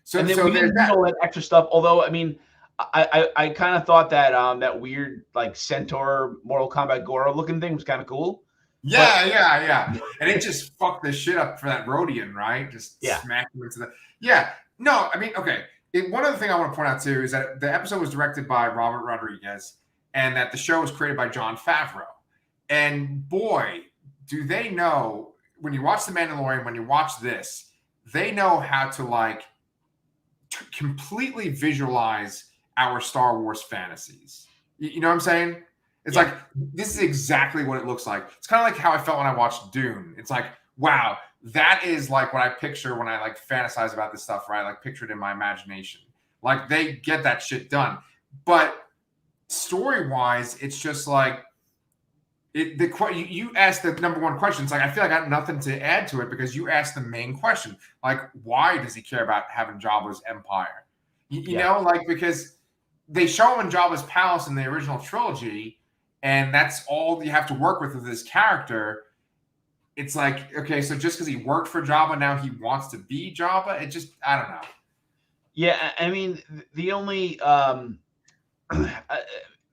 So, and then so we didn't do all that extra stuff. Although, I mean, I kind of thought that that weird like Centaur Mortal Kombat Goro looking thing was kind of cool. Yeah. And it just fucked the shit up for that Rodian, right? Just smacked him into the. Yeah. No, I mean, okay. One other thing I want to point out too is that the episode was directed by Robert Rodriguez, and that the show was created by Jon Favreau. And boy, do they know, when you watch The Mandalorian, when you watch this, they know how to like completely visualize our Star Wars fantasies. You know what I'm saying? It's like, this is exactly what it looks like. It's kind of like how I felt when I watched Dune. It's like, wow, that is like what I picture when I like fantasize about this stuff, right? Like picture it in my imagination. Like they get that shit done. But story-wise, it's just like, you asked the number one question. It's like, I feel like I got nothing to add to it because you asked the main question. Like, why does he care about having Jabba's empire? You know, like, because they show him in Jabba's palace in the original trilogy, and that's all you have to work with this character. It's like, okay, so just because he worked for Jabba, now he wants to be Jabba? It just, I don't know. Yeah, I mean, the only,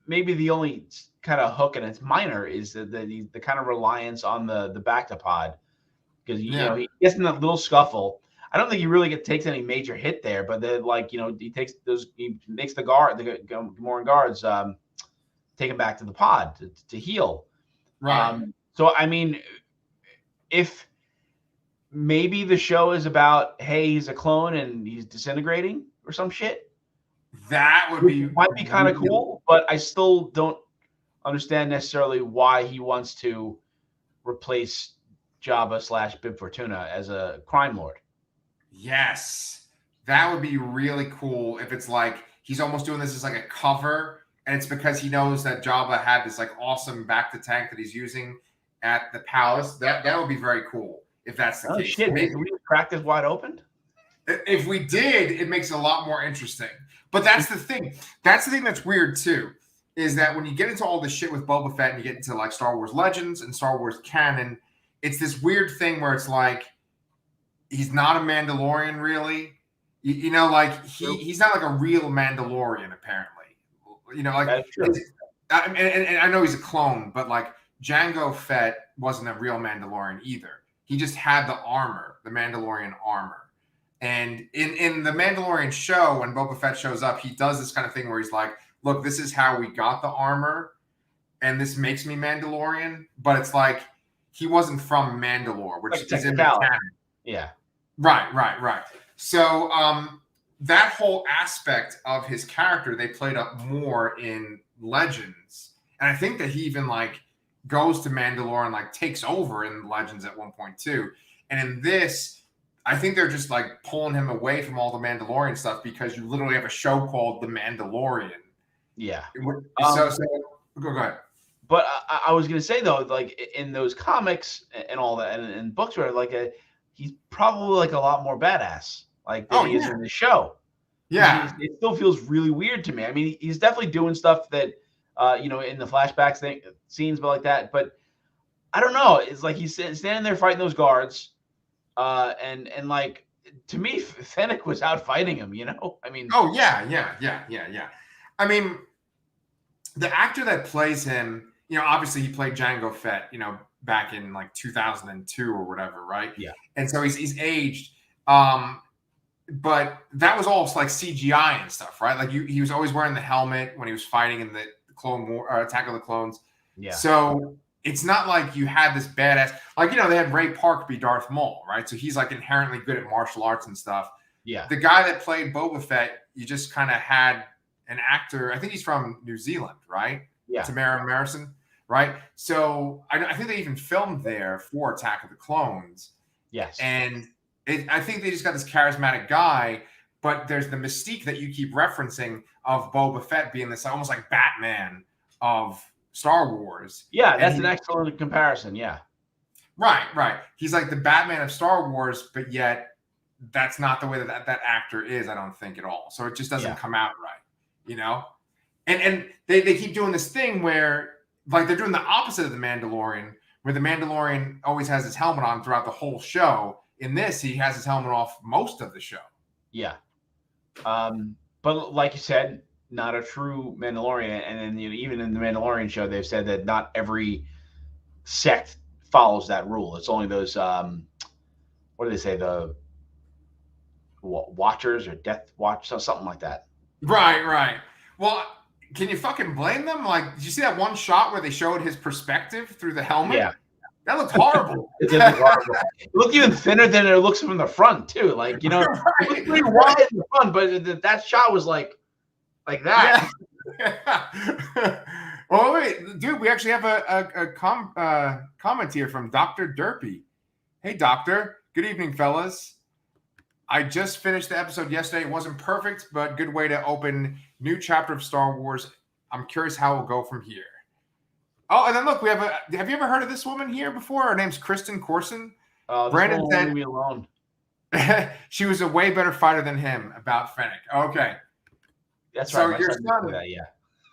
maybe the only kind of hook, and it's minor, is the kind of reliance on the Bactapod. Because, you know, he gets in that little scuffle. I don't think he really takes any major hit there, but then, like, you know, he makes the Gamorrean guards take him back to the pod to heal. Right. So, I mean, if maybe the show is about, hey, he's a clone and he's disintegrating or some shit, that might be kind of cool, but I still don't understand necessarily why he wants to replace Jabba / Bib Fortuna as a crime lord. Yes, that would be really cool if it's like he's almost doing this as like a cover, and it's because he knows that Jabba had this like awesome back to tank that he's using at the palace. That would be very cool if that's the case. Shit, maybe we cracked this wide open. If we did, it makes it a lot more interesting. But that's the thing. That's the thing that's weird too, is that when you get into all this shit with Boba Fett and you get into like Star Wars Legends and Star Wars canon, it's this weird thing where it's like he's not a Mandalorian really. You know, like he's not like a real Mandalorian apparently. You know, like and I know he's a clone, but like Jango Fett wasn't a real Mandalorian either. He just had the armor, the Mandalorian armor. And in the Mandalorian show, when Boba Fett shows up, he does this kind of thing where he's like, look, this is how we got the armor, and this makes me Mandalorian. But it's like he wasn't from Mandalore, which like is in the canon. Yeah. Right. So that whole aspect of his character, they played up more in Legends. And I think that he even like goes to Mandalore and like takes over in Legends at one point too. And in this, I think they're just like pulling him away from all the Mandalorian stuff because you literally have a show called The Mandalorian. Yeah. So go ahead. But I was gonna say though, like in those comics and all that, and books, where like he's probably like a lot more badass, like than he is in the show. Yeah, it still feels really weird to me. I mean, he's definitely doing stuff that, you know, in the flashbacks scenes, but like that. But I don't know. It's like he's standing there fighting those guards. And like, to me, Fennec was out fighting him, you know? I mean, oh yeah. I mean, the actor that plays him, you know, obviously he played Jango Fett, you know, back in like 2002 or whatever, right? Yeah. And so he's aged. but that was all like CGI and stuff, right? Like he was always wearing the helmet when he was fighting in the Clone War, Attack of the Clones. Yeah. So it's not like you had this badass, like, they had Ray Park be Darth Maul, right? So he's like inherently good at martial arts and stuff. Yeah. The guy that played Boba Fett, you just kind of had an actor. I think he's from New Zealand, right? Yeah. Tamara Morrison, right? So I think they even filmed there for Attack of the Clones. Yes. And I think they just got this charismatic guy, but there's the mystique that you keep referencing of Boba Fett being this almost like Batman of Star Wars. Yeah, that's an excellent comparison. Yeah. Right. He's like the Batman of Star Wars, but yet that's not the way that actor is, I don't think, at all. So it just doesn't come out right, And they keep doing this thing where, like, they're doing the opposite of the Mandalorian, where the Mandalorian always has his helmet on throughout the whole show. In this, he has his helmet off most of the show. Yeah. But like you said, not a true Mandalorian. And then even in the Mandalorian show, they've said that not every sect follows that rule. It's only those, what do they say? The Watchers or Death Watch, something like that. Right. Well, can you fucking blame them? Like, did you see that one shot where they showed his perspective through the helmet? Yeah. That looked horrible. It did look horrible. It looked even thinner than it looks from the front, too. Like, it looks pretty wide in the front, but that shot was like that. Yeah. Well, wait, dude, we actually have a comment here from Dr. Derpy. Hey, Doctor. Good evening, fellas. I just finished the episode yesterday. It wasn't perfect, but good way to open new chapter of Star Wars. I'm curious how it'll go from here. Oh, and then look, we have have you ever heard of this woman here before? Her name's Kristen Corson. Brandon said, leave me alone. She was a way better fighter than him about Fennec. Okay. That's right. So your son, that, yeah.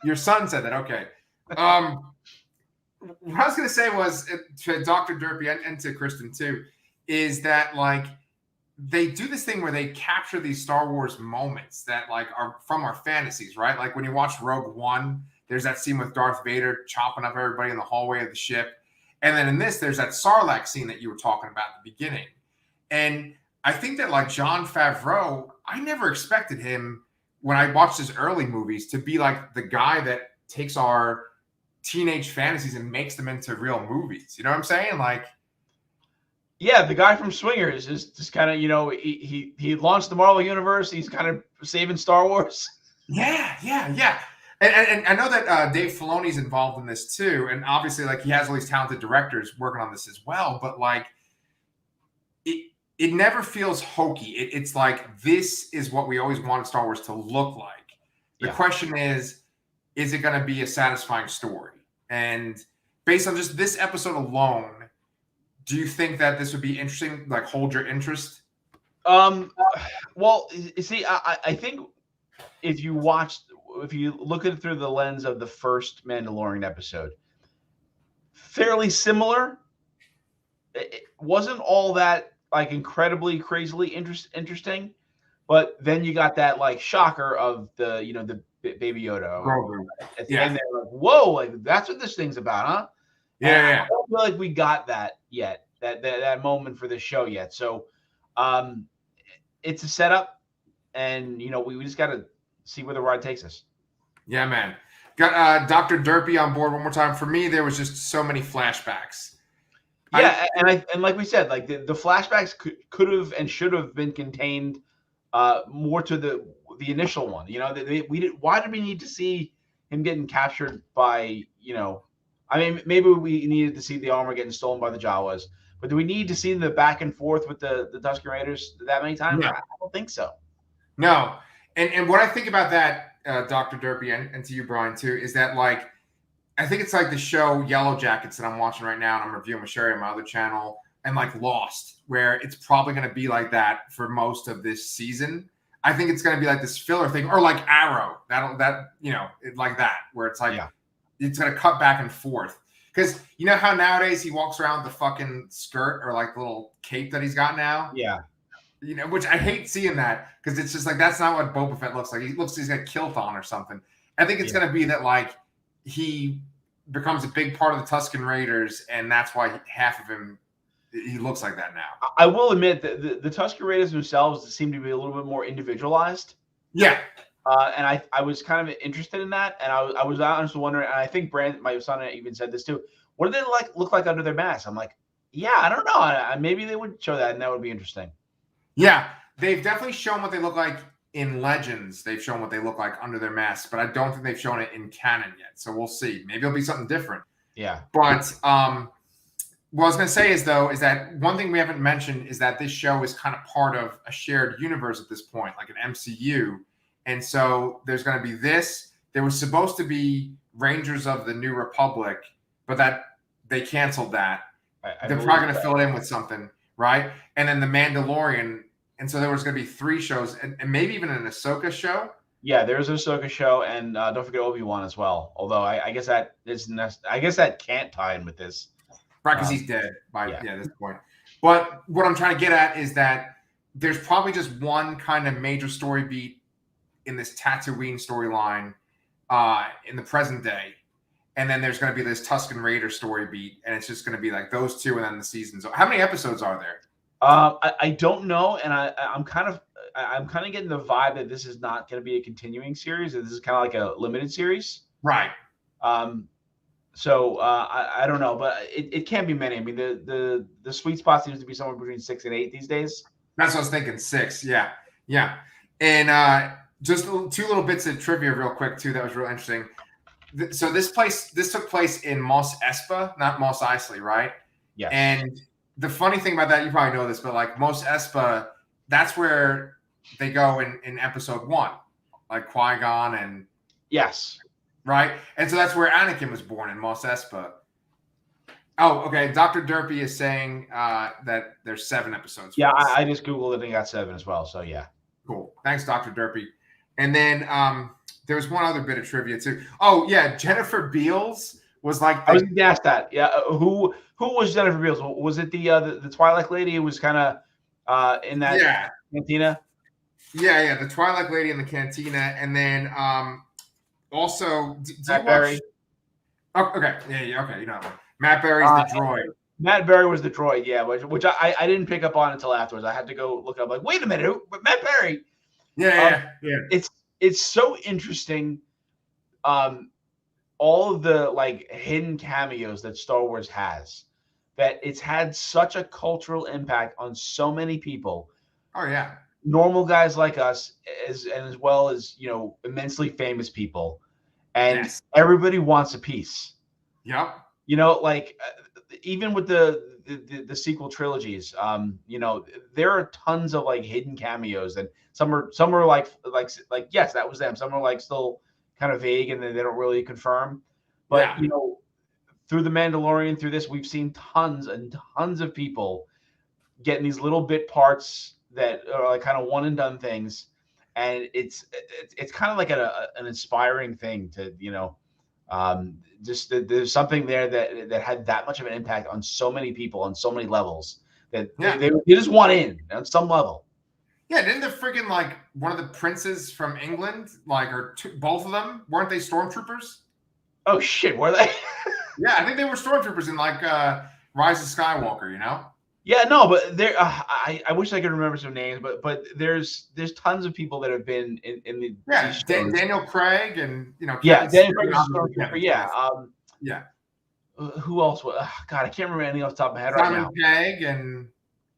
Your son said that. Okay. What I was going to say was to Dr. Derpy and to Kristen too, is that like they do this thing where they capture these Star Wars moments that like are from our fantasies, right? Like when you watch Rogue One, there's that scene with Darth Vader chopping up everybody in the hallway of the ship. And then in this, there's that Sarlacc scene that you were talking about at the beginning. And I think that like Jon Favreau, I never expected him when I watched his early movies to be like the guy that takes our teenage fantasies and makes them into real movies. You know what I'm saying? Like, yeah, the guy from Swingers is just kind of, he launched the Marvel Universe. He's kind of saving Star Wars. Yeah. And I know that Dave Filoni's involved in this too. And obviously, like, he has all these talented directors working on this as well. But like, it never feels hokey. It's like, this is what we always wanted Star Wars to look like. The question is it going to be a satisfying story? And based on just this episode alone, do you think that this would be interesting? Like, hold your interest? Well, you see, I think if you look at it through the lens of the first Mandalorian episode, fairly similar. It wasn't all that like incredibly crazily interesting, but then you got that like shocker of the Baby Yoda at the end there, like, whoa, like that's what this thing's about, huh? Yeah. I don't feel like we got that yet, that moment for this show yet. So it's a setup, and we just got to see where the ride takes us. Yeah, man. Got Dr. Derpy on board one more time. For me, there was just so many flashbacks. Yeah, and like we said, like the flashbacks could have and should have been contained more to the initial one. Why did we need to see him getting captured by, I mean, maybe we needed to see the armor getting stolen by the Jawas, but do we need to see the back and forth with the Tusken Raiders that many times? No. I don't think so. No. And what I think about that, Dr. Derpy, and to you, Brian, too, is that, like, I think it's like the show Yellow Jackets that I'm watching right now, and I'm reviewing with Sherry on my other channel, and like Lost, where it's probably going to be like that for most of this season. I think it's going to be like this filler thing, or like Arrow, like that, where it's like it's going to cut back and forth. Because you know how nowadays he walks around with the fucking skirt or like little cape that he's got now? Yeah. Which I hate seeing that, because it's just like, that's not what Boba Fett looks like. He looks like he's got a kilt on or something. I think it's going to be that like he becomes a big part of the Tusken Raiders, and that's why half of him He looks like that now. I will admit that the Tusker Raiders themselves seem to be a little bit more individualized. Yeah. And I was kind of interested in that, and I was honestly wondering, and I think my son even said this too. What do they look like under their mask? I'm like, yeah, I don't know. Maybe they would show that, and that would be interesting. Yeah, they've definitely shown what they look like in Legends. They've shown what they look like under their masks, but I don't think they've shown it in canon yet. So we'll see. Maybe it'll be something different. Yeah. But what I was going to say is that one thing we haven't mentioned is that this show is kind of part of a shared universe at this point, like an MCU. And so there's going to be this. There was supposed to be Rangers of the New Republic, but that they canceled that. They're probably going to fill it in with something, right? And then the Mandalorian. And so there was going to be 3 shows, and maybe even an Ahsoka show. Yeah, there's an Ahsoka show, and don't forget Obi-Wan as well. Although I guess that can't tie in with this, right? Because he's dead by this point. But what I'm trying to get at is that there's probably just one kind of major story beat in this Tatooine storyline in the present day, and then there's going to be this Tusken Raider story beat, and it's just going to be like those 2, and then the seasons. How many episodes are there? I don't know, and I'm kind of getting the vibe that this is not going to be a continuing series. That this is kind of like a limited series, right? So I don't know, but it can't be many. I mean, the sweet spot seems to be somewhere between 6 and 8 these days. That's what I was thinking. 6, yeah. And just 2 little bits of trivia, real quick too. That was real interesting. So this took place in Mos Espa, not Mos Eisley, right? Yeah. And the funny thing about that, you probably know this, but like Mos Espa, that's where they go in episode 1, like Qui-Gon and yes, right, and so that's where Anakin was born, in Mos Espa. Oh, okay. Dr. Derpy is saying that there's 7 episodes. Yeah, I just googled it and got 7 as well. So yeah, cool. Thanks, Dr. Derpy. And then there was one other bit of trivia too. Oh yeah, Jennifer Beals was like. I was going to ask that. Yeah, who was Jennifer Beals? Was it the Twilight lady who was kind of in that cantina? Yeah, the Twilight lady in the cantina, and then also Matt Berry. Oh, okay, yeah, okay. You know, Matt Berry's the droid. Matt Berry was the droid, yeah, which I didn't pick up on until afterwards. I had to go look up. Like, wait a minute, Matt Berry. Yeah. It's so interesting. All of the like hidden cameos that Star Wars has, that it's had such a cultural impact on so many people. Oh yeah, normal guys like us, as well as immensely famous people, and everybody wants a piece. Yep. Like even with the sequel trilogies, there are tons of like hidden cameos, and some are like yes, that was them. Some are like still kind of vague and they don't really confirm. But through the Mandalorian, through this, we've seen tons and tons of people getting these little bit parts that are like kind of one and done things, and it's kind of like an inspiring thing to just there's something there that had that much of an impact on so many people on so many levels that they just want in on some level. Yeah, didn't the friggin' like one of the princes from England, like, or both of them, weren't they stormtroopers? Oh shit, were they? Yeah, I think they were stormtroopers in like Rise of Skywalker. Yeah, no, but there. I wish I could remember some names, but there's tons of people that have been in the Daniel Craig and Daniel Craig is stormtrooper. Yeah. Who else? God, I can't remember anything off the top of my head right now.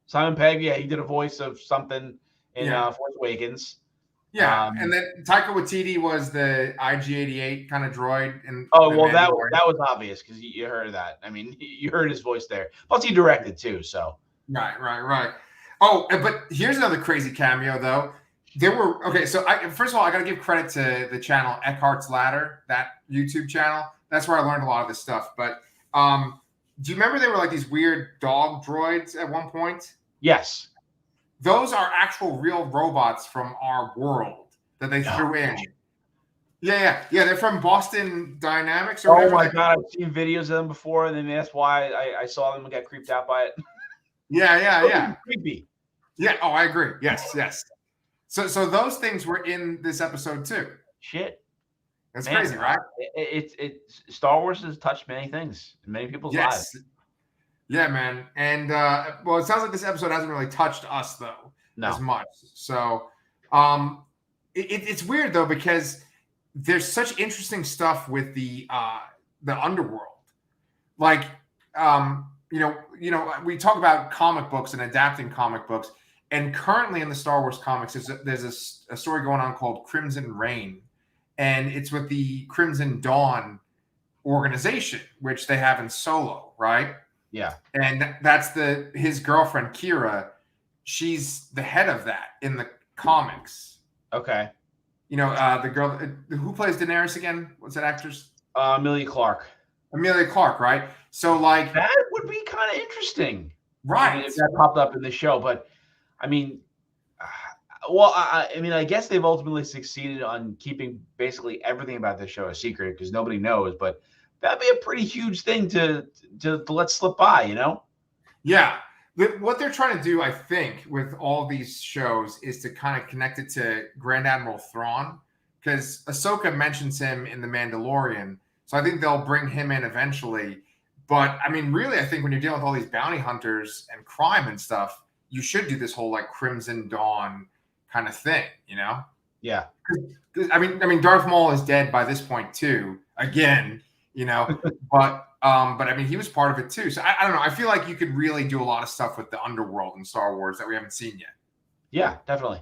Simon Pegg. Yeah, he did a voice of something in Force Awakens. Yeah, and then Taika Waititi was the IG-88 kind of droid. That was obvious because you heard that. I mean, you heard his voice there. Plus, he directed too. So right. Oh, but here's another crazy cameo though. There were So first of all, I got to give credit to the channel Eckhart's Ladder, that YouTube channel. That's where I learned a lot of this stuff. But do you remember there were like these weird dog droids at one point? Yes. Those are actual real robots from our world that they threw in. Yeah. They're from Boston Dynamics or whatever. Oh my God, I've seen videos of them before, and then that's why I saw them and got creeped out by it. Yeah. Creepy. Yeah. Oh, I agree. Yes. So those things were in this episode too. Shit. That's crazy, right? It Star Wars has touched many things in many people's lives. Yeah, man. And well, it sounds like this episode hasn't really touched us though as No. much. So it's weird though because there's such interesting stuff with the underworld. Like we talk about comic books and adapting comic books, and currently in the Star Wars comics, there's a story going on called Crimson Reign, and it's with the Crimson Dawn organization, which they have in Solo, right? Yeah. And that's his girlfriend Kira. She's the head of that in the comics. Okay. The girl who plays Daenerys again. What's that actress? Emilia Clarke. Emilia Clarke, right? So like that would be kind of interesting, right? I mean, if that popped up in the show, but I mean, well, I mean, I guess they've ultimately succeeded on keeping basically everything about this show a secret because nobody knows. But that'd be a pretty huge thing to let slip by, you know? Yeah. What they're trying to do, I think, with all these shows is to kind of connect it to Grand Admiral Thrawn, because Ahsoka mentions him in The Mandalorian. So I think they'll bring him in eventually. But I mean, really, I think when you're dealing with all these bounty hunters and crime and stuff, you should do this whole like Crimson Dawn kind of thing, you know? Yeah. I mean, Darth Maul is dead by this point too. Again, you know, but I mean, he was part of it too. So I don't know. I feel like you could really do a lot of stuff with the underworld in Star Wars that we haven't seen yet. Yeah, definitely.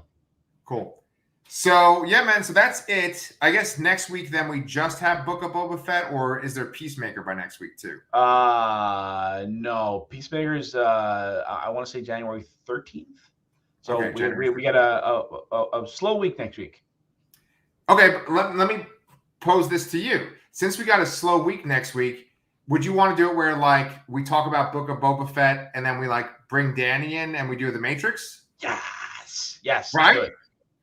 Cool. So yeah, man. So that's it. I guess next week then we just have Book of Boba Fett, or is there Peacemaker by next week too? No. Peacemaker's I want to say January 13th. So okay, we get a slow week next week. Okay, but let me pose this to you. Since we got a slow week next week, would you want to do it where like we talk about Book of Boba Fett and then we like bring Danny in and we do the Matrix? Yes. Right?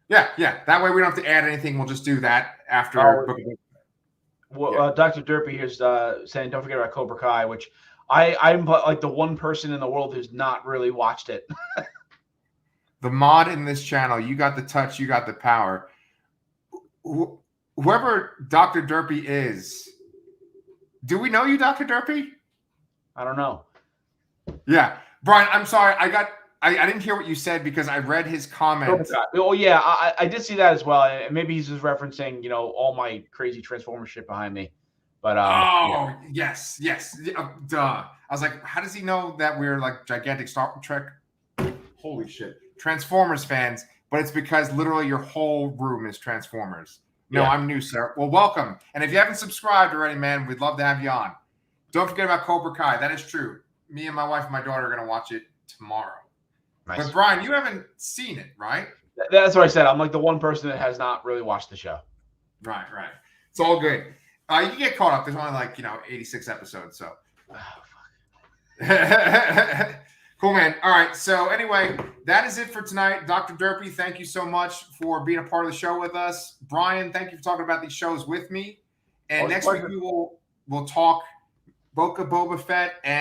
Yeah. That way we don't have to add anything. We'll just do that after Book of Boba Fett. Well, Dr. Derpy here's saying don't forget about Cobra Kai, which I'm like the one person in the world who's not really watched it. The mod in this channel, you got the touch, you got the power. Whoever Dr. Derpy is, do we know you, Dr. Derpy? I don't know. Yeah. Brian, I'm sorry. I didn't hear what you said because I read his comments. Oh, yeah. I did see that as well. And maybe he's just referencing, all my crazy Transformer shit behind me. But yeah. Yes. Duh. I was like, how does he know that we're like gigantic Star Trek? Holy shit. Transformers fans, but it's because literally your whole room is Transformers. No, yeah. I'm new, sir. Well, welcome. And if you haven't subscribed already, man, we'd love to have you on. Don't forget about Cobra Kai. That is true. Me and my wife and my daughter are going to watch it tomorrow. Nice. But Brian, you haven't seen it, right? That's what I said. I'm like the one person that has not really watched the show. Right. It's all good. You can get caught up. There's only like, 86 episodes. So. Oh, fuck. Cool, man. All right. So anyway, that is it for tonight. Dr. Derpy, thank you so much for being a part of the show with us. Brian, thank you for talking about these shows with me. And next week we'll talk Book of Boba Fett and